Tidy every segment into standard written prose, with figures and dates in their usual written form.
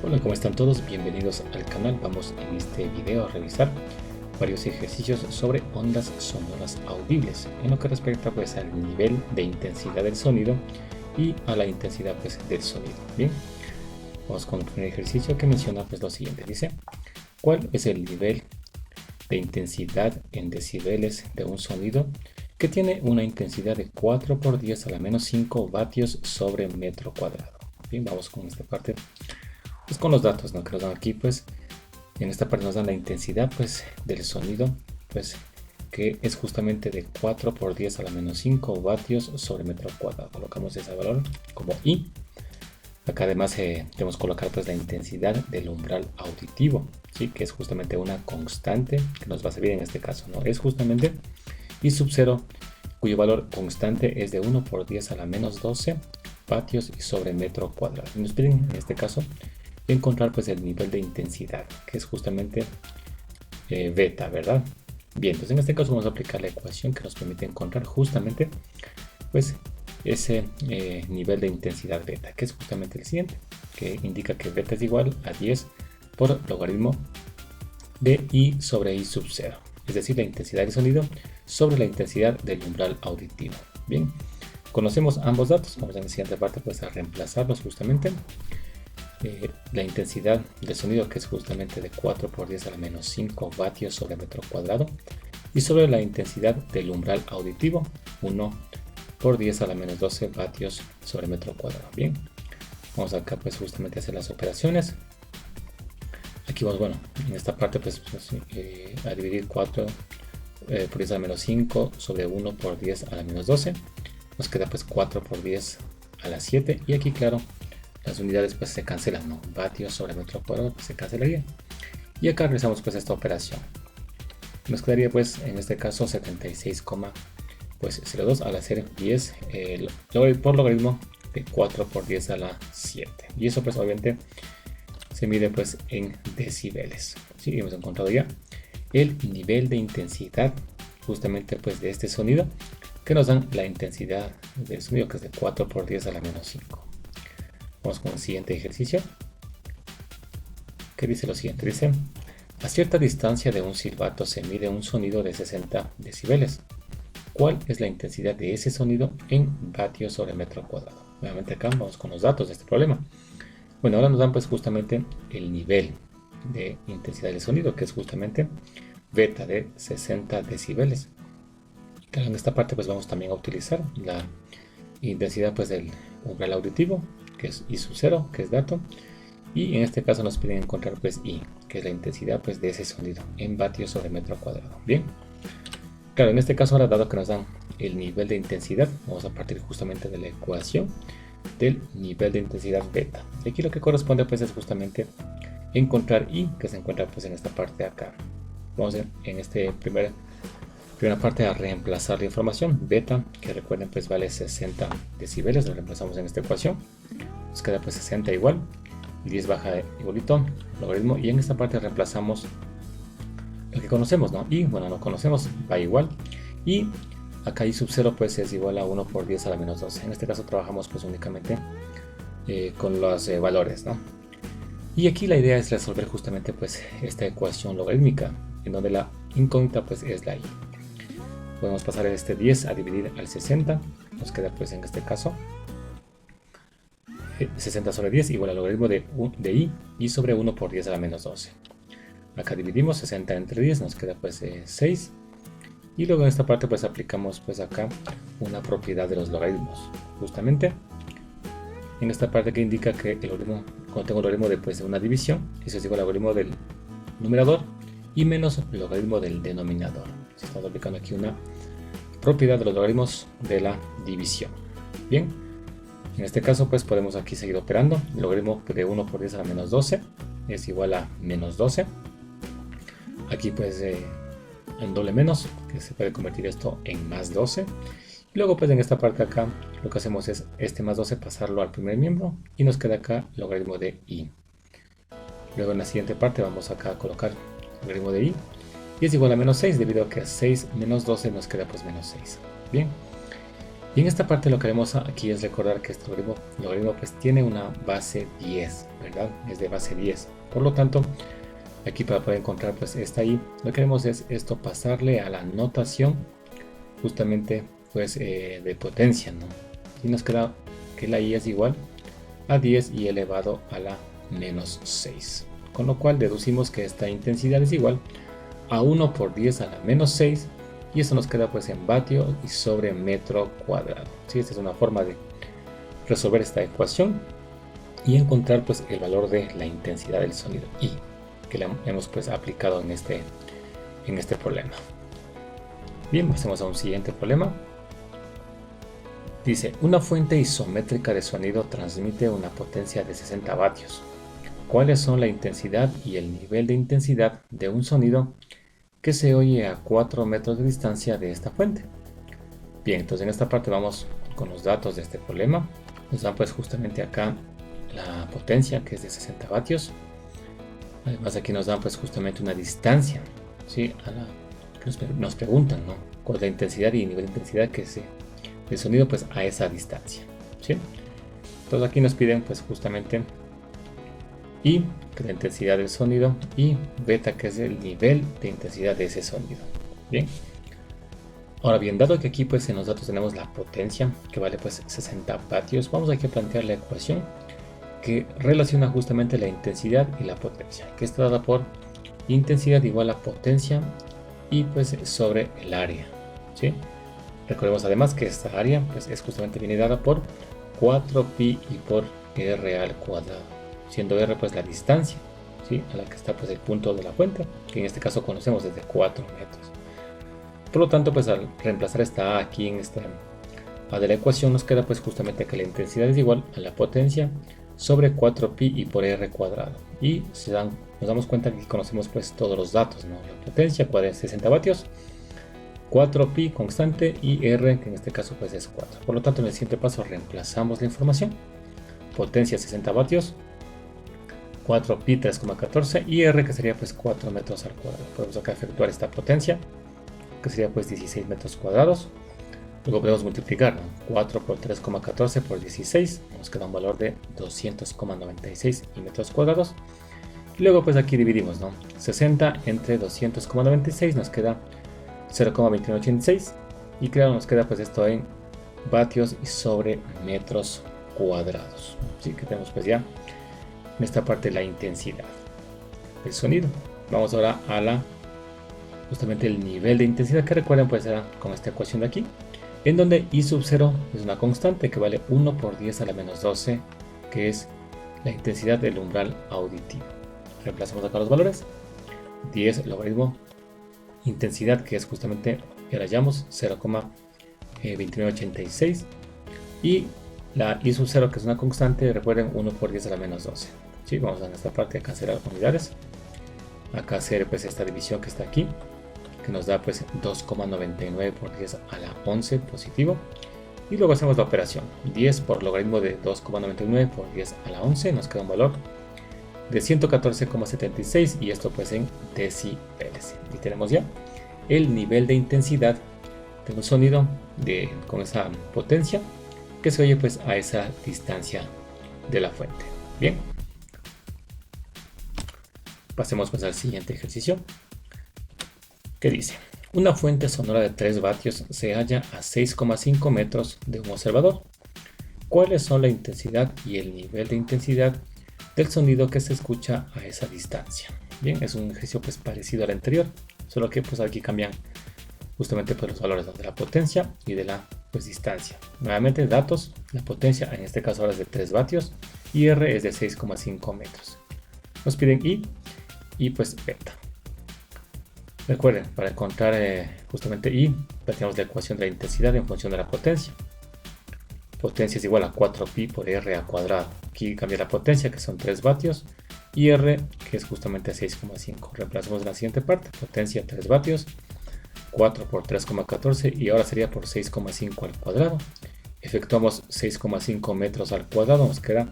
Hola, ¿cómo están todos? Bienvenidos al canal. Vamos en este video a revisar varios ejercicios sobre ondas sonoras audibles en lo que respecta pues al nivel de intensidad del sonido y a la intensidad pues del sonido. Bien, vamos con el primer ejercicio que menciona pues lo siguiente. Dice, ¿cuál es el nivel de intensidad en decibeles de un sonido que tiene una intensidad de 4 por 10 a la menos 5 vatios sobre metro cuadrado? Bien, vamos con esta parte. Pues con los datos, ¿no?, que nos dan aquí, pues en esta parte nos dan la intensidad pues del sonido, pues que es justamente de 4 por 10 a la menos 5 vatios sobre metro cuadrado. Colocamos ese valor como I. Acá además debemos colocar pues la intensidad del umbral auditivo, ¿sí?, que es justamente una constante que nos va a servir en este caso, ¿no? Es justamente I sub 0, cuyo valor constante es de 1 por 10 a la menos 12 vatios sobre metro cuadrado. Y nos piden en este caso encontrar pues el nivel de intensidad, que es justamente beta, ¿verdad? Bien, entonces en este caso vamos a aplicar la ecuación que nos permite encontrar justamente pues ese nivel de intensidad beta, que es justamente el siguiente, que indica que beta es igual a 10 por logaritmo de I sobre I sub 0, es decir, la intensidad del sonido sobre la intensidad del umbral auditivo. Bien, conocemos ambos datos, vamos en la siguiente parte pues a reemplazarlos justamente. La intensidad del sonido, que es justamente de 4 por 10 a la menos 5 vatios sobre metro cuadrado, y sobre la intensidad del umbral auditivo, 1 por 10 a la menos 12 vatios sobre metro cuadrado. Bien, vamos acá pues justamente a hacer las operaciones. Aquí vamos, bueno, en esta parte pues a dividir 4 por 10 a la menos 5 sobre 1 por 10 a la menos 12. Nos queda pues 4 por 10 a la 7, y aquí claro, las unidades pues se cancelan, ¿no? Vatios sobre metro cuadrado pues se cancelaría. Y acá realizamos pues esta operación. Nos quedaría pues en este caso 76,02 al hacer 10 por logaritmo de 4 por 10 a la 7. Y eso pues obviamente se mide pues en decibeles. Sí, hemos encontrado ya el nivel de intensidad justamente pues de este sonido, que nos dan la intensidad del sonido, que es de 4 por 10 a la menos 5. Vamos con el siguiente ejercicio, que dice lo siguiente. Dice, a cierta distancia de un silbato se mide un sonido de 60 decibeles. ¿Cuál es la intensidad de ese sonido en vatios sobre metro cuadrado? Nuevamente acá vamos con los datos de este problema. Bueno, ahora nos dan pues justamente el nivel de intensidad del sonido, que es justamente beta de 60 decibeles. Claro, en esta parte pues vamos también a utilizar la intensidad pues del umbral auditivo, que es I sub 0, que es dato, y en este caso nos piden encontrar pues I, que es la intensidad pues de ese sonido en vatios sobre metro cuadrado. Bien, claro, en este caso ahora, dado que nos dan el nivel de intensidad, vamos a partir justamente de la ecuación del nivel de intensidad beta. Y aquí lo que corresponde pues es justamente encontrar I, que se encuentra pues en esta parte de acá. Vamos en este primera parte a reemplazar la información. Beta, que recuerden pues vale 60 decibeles, lo reemplazamos en esta ecuación. Nos queda pues 60 igual, 10 baja igualito, logaritmo, y en esta parte reemplazamos lo que conocemos, ¿no? Y bueno, no conocemos, va igual, y acá I sub 0 pues es igual a 1 por 10 a la menos 12. En este caso trabajamos pues únicamente con los valores, ¿no? Y aquí la idea es resolver justamente pues esta ecuación logarítmica, en donde la incógnita pues es la I. Podemos pasar este 10 a dividir al 60, nos queda pues en este caso 60 sobre 10 igual al logaritmo de I sobre 1 por 10 a la menos 12. Acá dividimos 60 entre 10, nos queda pues 6. Y luego en esta parte pues aplicamos pues acá una propiedad de los logaritmos. Justamente en esta parte que indica que el logaritmo, cuando tengo el logaritmo de pues una división, eso es igual al logaritmo del numerador y menos el logaritmo del denominador. Estamos aplicando aquí una propiedad de los logaritmos de la división. Bien. En este caso pues podemos aquí seguir operando. El logaritmo de 1 por 10 a la menos 12 es igual a menos 12. Aquí pues en doble menos, que se puede convertir esto en más 12. Y luego pues en esta parte acá lo que hacemos es este más 12 pasarlo al primer miembro, y nos queda acá el logaritmo de I. Luego en la siguiente parte vamos acá a colocar el logaritmo de I, y es igual a menos 6, debido a que 6 menos 12 nos queda pues menos 6. Bien. Y en esta parte lo que haremos aquí es recordar que este logaritmo pues tiene una base 10, ¿verdad? Es de base 10. Por lo tanto, aquí para poder encontrar pues esta y, lo que haremos es esto pasarle a la notación justamente pues de potencia, ¿no? Y nos queda que la y es igual a 10 y elevado a la menos 6. Con lo cual deducimos que esta intensidad es igual a 1 por 10 a la menos 6, y eso nos queda pues en vatios y sobre metro cuadrado. ¿Sí? Esta es una forma de resolver esta ecuación y encontrar pues el valor de la intensidad del sonido I, que la hemos pues aplicado en este problema. Bien, pasemos a un siguiente problema. Dice, una fuente isométrica de sonido transmite una potencia de 60 vatios. ¿Cuáles son la intensidad y el nivel de intensidad de un sonido que se oye a 4 metros de distancia de esta fuente? Bien, entonces en esta parte vamos con los datos de este problema. Nos dan pues justamente acá la potencia, que es de 60 vatios. Además aquí nos dan pues justamente una distancia, ¿sí? Nos preguntan, ¿no? ¿Cuál es la intensidad y nivel de intensidad del sonido pues a esa distancia? ¿Sí? Entonces aquí nos piden pues justamente I, que es la intensidad del sonido, y beta, que es el nivel de intensidad de ese sonido. Bien. Ahora bien, dado que aquí pues en los datos tenemos la potencia, que vale pues 60 vatios, vamos aquí a plantear la ecuación que relaciona justamente la intensidad y la potencia, que está dada por intensidad igual a potencia y pues sobre el área, ¿sí? Recordemos además que esta área pues es justamente viene dada por 4pi y por r al cuadrado, siendo r pues la distancia, ¿sí? A la que está pues el punto de la fuente, que en este caso conocemos desde 4 metros. Por lo tanto, pues al reemplazar esta a aquí en esta a de la ecuación, nos queda pues justamente que la intensidad es igual a la potencia sobre 4pi y por r cuadrado. Y nos damos cuenta que conocemos pues todos los datos, ¿no? La potencia, cuál es 60 vatios, 4pi constante y r, que en este caso pues es 4. Por lo tanto, en el siguiente paso reemplazamos la información. Potencia 60 vatios, 4pi 3,14 y r, que sería pues 4 metros al cuadrado. Podemos acá efectuar esta potencia, que sería pues 16 metros cuadrados. Luego podemos multiplicar, ¿no? 4 por 3,14 por 16, nos queda un valor de 200,96 metros cuadrados. Y luego pues aquí dividimos, ¿no? 60 entre 200,96 nos queda 0,2186, y claro, nos queda pues esto en vatios y sobre metros cuadrados. Así que tenemos pues ya en esta parte la intensidad del sonido. Vamos ahora a justamente el nivel de intensidad, que recuerden pues era con esta ecuación de aquí, en donde I sub 0 es una constante que vale 1 por 10 a la menos 12, que es la intensidad del umbral auditivo. Reemplazamos acá los valores. 10 logaritmo intensidad, que es justamente, ya la hallamos, 0,2986, y la I sub 0, que es una constante, recuerden, 1 por 10 a la menos 12. ¿Sí? Vamos a esta parte a cancelar unidades. Acá hacer pues esta división que está aquí, que nos da pues 2,99 por 10 a la 11 positivo, y luego hacemos la operación 10 por logaritmo de 2,99 por 10 a la 11, nos queda un valor de 114,76, y esto pues en decibeles. Y tenemos ya el nivel de intensidad de un sonido con esa potencia que se oye pues a esa distancia de la fuente. Bien, pasemos pues al siguiente ejercicio, que dice: una fuente sonora de 3 vatios se halla a 6,5 metros de un observador. ¿Cuáles son la intensidad y el nivel de intensidad del sonido que se escucha a esa distancia? Bien, es un ejercicio pues parecido al anterior, solo que pues aquí cambian justamente pues los valores de la potencia y de la pues distancia. Nuevamente datos, la potencia en este caso ahora es de 3 vatios y R es de 6,5 metros. Nos piden I y pues beta. Recuerden, para encontrar justamente I, planteamos la ecuación de la intensidad en función de la potencia. Potencia es igual a 4pi por R al cuadrado. Aquí cambia la potencia, que son 3 vatios, y R, que es justamente 6,5. Reemplazamos en la siguiente parte, potencia 3 vatios, 4 por 3,14, y ahora sería por 6,5 al cuadrado. Efectuamos 6,5 metros al cuadrado, nos queda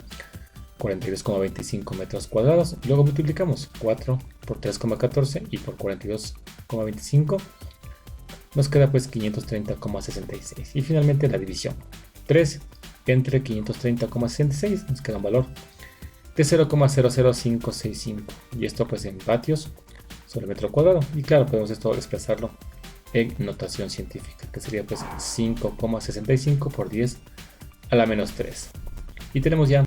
42,25 metros cuadrados. Luego multiplicamos 4 por 3,14 y por 42,25, nos queda pues 530,66. Y finalmente la división. 3 entre 530,66 nos queda un valor de 0,00565. Y esto pues en vatios sobre metro cuadrado. Y claro, podemos esto expresarlo en notación científica, que sería pues 5,65 por 10 a la menos 3. Y tenemos ya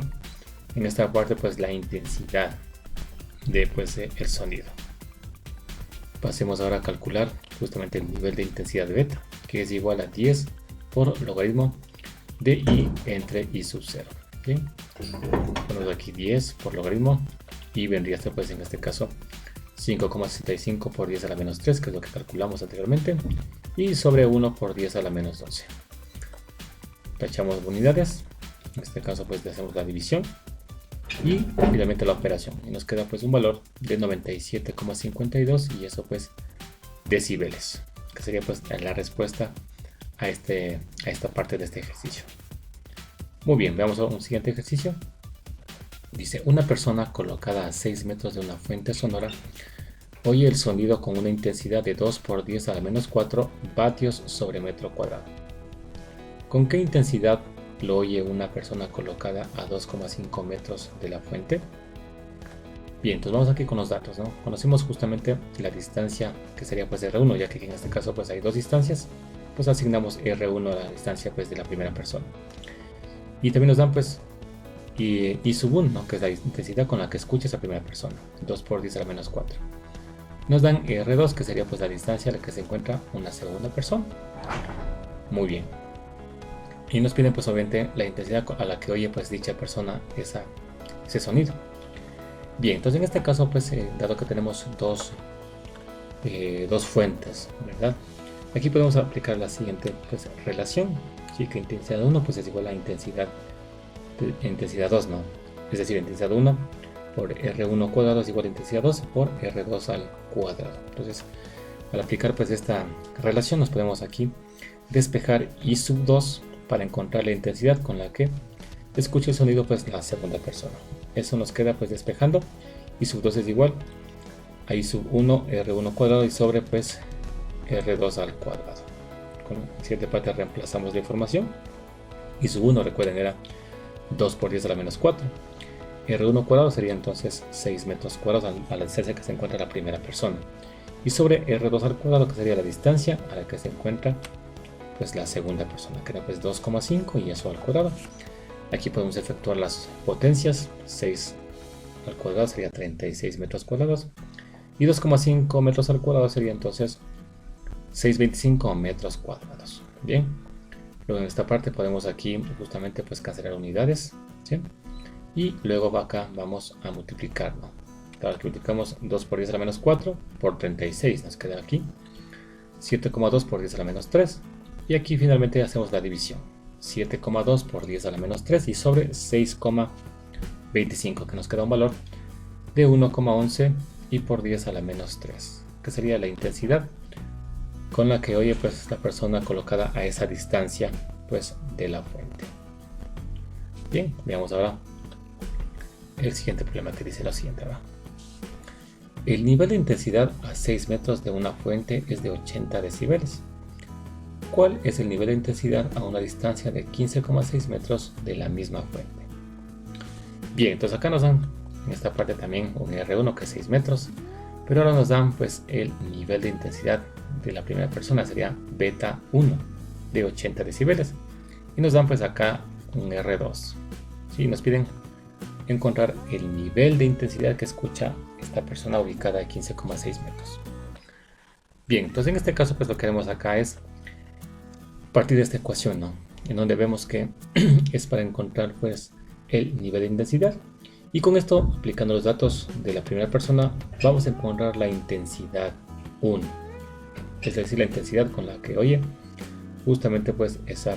en esta parte pues la intensidad de pues el sonido. Pasemos ahora a calcular justamente el nivel de intensidad de beta, que es igual a 10 por logaritmo de i entre i sub 0. ¿Bien? Ponemos aquí 10 por logaritmo y vendría a ser pues en este caso 5,65 por 10 a la menos 3, que es lo que calculamos anteriormente, y sobre 1 por 10 a la menos 12. Tachamos unidades, en este caso pues le hacemos la división y finalmente la operación, y nos queda pues un valor de 97,52, y eso pues decibeles, que sería pues la respuesta a esta parte de este ejercicio. Muy bien, veamos un siguiente ejercicio. Dice, una persona colocada a 6 metros de una fuente sonora oye el sonido con una intensidad de 2 por 10 a la menos 4 vatios sobre metro cuadrado. ¿Con qué intensidad lo oye una persona colocada a 2,5 metros de la fuente? Bien, entonces vamos aquí con los datos, ¿no? Conocemos justamente la distancia que sería pues R1, ya que en este caso pues hay dos distancias, pues asignamos R1 a la distancia pues de la primera persona. Y también nos dan pues I sub 1, ¿no? Que es la intensidad con la que escucha esa primera persona, 2 por 10 a la menos 4. Nos dan R2, que sería pues la distancia a la que se encuentra una segunda persona. Muy bien. Y nos piden pues obviamente la intensidad a la que oye pues dicha persona ese sonido. Bien, entonces en este caso pues dado que tenemos dos fuentes, ¿verdad? Aquí podemos aplicar la siguiente pues relación, ¿sí? Que intensidad 1 pues es igual a intensidad 2, ¿no? Es decir, intensidad 1 por R1 cuadrado es igual a intensidad 2 por R2 al cuadrado. Entonces, al aplicar pues esta relación nos podemos aquí despejar I sub 2 para encontrar la intensidad con la que escucha el sonido pues la segunda persona. Eso nos queda pues despejando. I sub 2 es igual a I sub 1 R1 cuadrado y sobre pues R2 al cuadrado. Con la siguiente parte reemplazamos la información. I sub 1, recuerden, era 2 por 10 a la menos 4. R1 cuadrado sería entonces 6 metros cuadrados a la distancia que se encuentra la primera persona. Y sobre R2 al cuadrado, que sería la distancia a la que se encuentra pues la segunda persona, que era pues 2,5 y eso al cuadrado. Aquí podemos efectuar las potencias. 6 al cuadrado sería 36 metros cuadrados. Y 2,5 metros al cuadrado sería entonces 625 metros cuadrados. Bien. Luego en esta parte podemos aquí justamente pues cancelar unidades, ¿sí? Y luego acá vamos a multiplicar, ¿no? Claro que multiplicamos 2 por 10 a la menos 4 por 36, nos queda aquí 7,2 por 10 a la menos 3. Y aquí finalmente hacemos la división, 7,2 por 10 a la menos 3 y sobre 6,25, que nos queda un valor de 1,11 y por 10 a la menos 3, que sería la intensidad con la que oye pues la persona colocada a esa distancia pues de la fuente. Bien, veamos ahora el siguiente problema, que dice lo siguiente, ¿verdad? El nivel de intensidad a 6 metros de una fuente es de 80 decibeles. ¿Cuál es el nivel de intensidad a una distancia de 15,6 metros de la misma fuente? Bien, entonces acá nos dan en esta parte también un R1 que es 6 metros, pero ahora nos dan pues el nivel de intensidad de la primera persona, sería beta 1 de 80 decibeles, y nos dan pues acá un R2. ¿Sí? Nos piden encontrar el nivel de intensidad que escucha esta persona ubicada a 15,6 metros. Bien, entonces en este caso pues lo que haremos acá es partir de esta ecuación, ¿no? En donde vemos que es para encontrar pues el nivel de intensidad, y con esto, aplicando los datos de la primera persona, vamos a encontrar la intensidad 1, es decir, la intensidad con la que oye justamente pues esa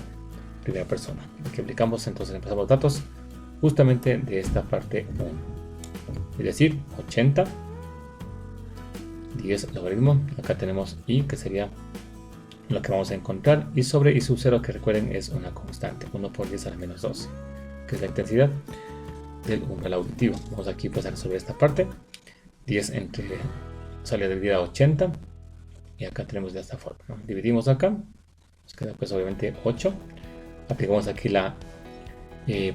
primera persona. Aquí aplicamos, entonces empezamos los datos justamente de esta parte 1, es decir, 80, 10 logaritmo, acá tenemos i, que sería lo que vamos a encontrar, y sobre i sub 0, que recuerden es una constante, 1 por 10 a la menos 12, que es la intensidad del umbral auditivo. Vamos aquí pues a resolver esta parte. 10 entre salida dividida 80, y acá tenemos de esta forma, ¿no? Dividimos acá, nos queda pues obviamente 8. Aplicamos aquí la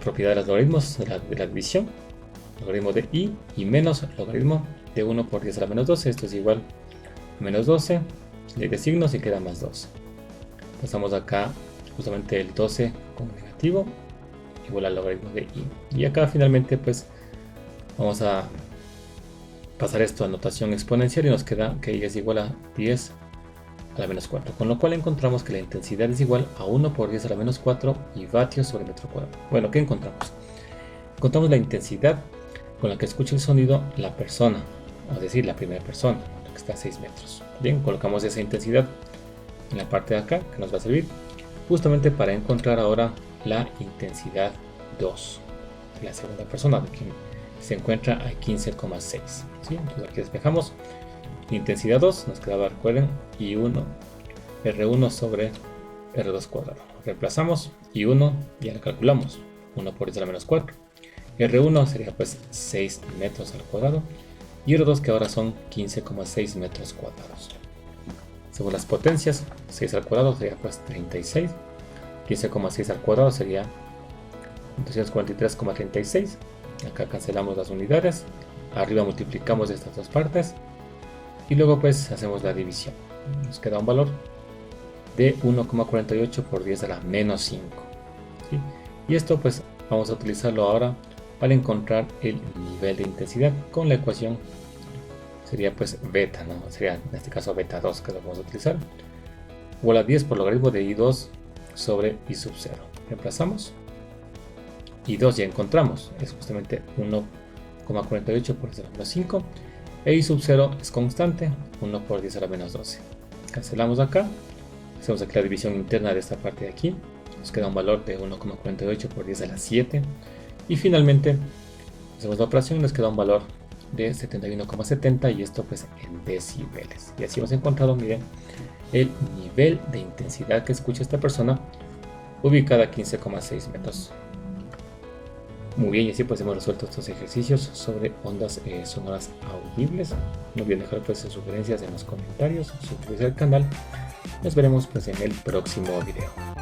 propiedad de los logaritmos de la división, logaritmo de y menos logaritmo de 1 por 10 a la menos 12, esto es igual a menos 12, ley de signos y queda más 12. Pasamos acá justamente el 12 como negativo, igual al logaritmo de y acá finalmente pues vamos a pasar esto a notación exponencial y nos queda que y es igual a 10 a la menos 4, con lo cual encontramos que la intensidad es igual a 1 por 10 a la menos 4 y vatios sobre metro cuadrado. Bueno, ¿qué encontramos? Encontramos la intensidad con la que escucha el sonido la persona, es decir, la primera persona, la que está a 6 metros. Bien, colocamos esa intensidad en la parte de acá, que nos va a servir justamente para encontrar ahora la intensidad 2, de la segunda persona, de quien se encuentra a 15,6. ¿Sí? Entonces aquí despejamos. Intensidad 2 nos quedaba, recuerden, I1, R1 sobre R2 cuadrado. Reemplazamos I1, ya lo calculamos, 1 por 10 a la menos 4. R1 sería pues 6 metros al cuadrado y R2 que ahora son 15,6 metros cuadrados. Según las potencias, 6 al cuadrado sería pues 36, 15,6 al cuadrado sería 243,36. Acá cancelamos las unidades, arriba multiplicamos estas dos partes y luego pues hacemos la división. Nos queda un valor de 1,48 por 10 a la menos 5. ¿Sí? Y esto pues vamos a utilizarlo ahora para encontrar el nivel de intensidad con la ecuación. Sería pues beta, ¿no? Sería en este caso beta 2 que lo vamos a utilizar. Igual a 10 por logaritmo de I2 sobre I sub 0. Reemplazamos. I2 ya encontramos, es justamente 1,48 por 10 a la menos 5. E I sub 0 es constante, 1 por 10 a la menos 12. Cancelamos acá, hacemos aquí la división interna de esta parte de aquí, nos queda un valor de 1,48 por 10 a la 7. Y finalmente hacemos la operación y nos queda un valor de 71,70 y esto pues en decibeles. Y así hemos encontrado, miren, el nivel de intensidad que escucha esta persona ubicada a 15,6 metros. Muy bien, y así pues hemos resuelto estos ejercicios sobre ondas sonoras audibles. No olviden dejar pues sus sugerencias en los comentarios, suscribirse al canal. Nos veremos pues en el próximo video.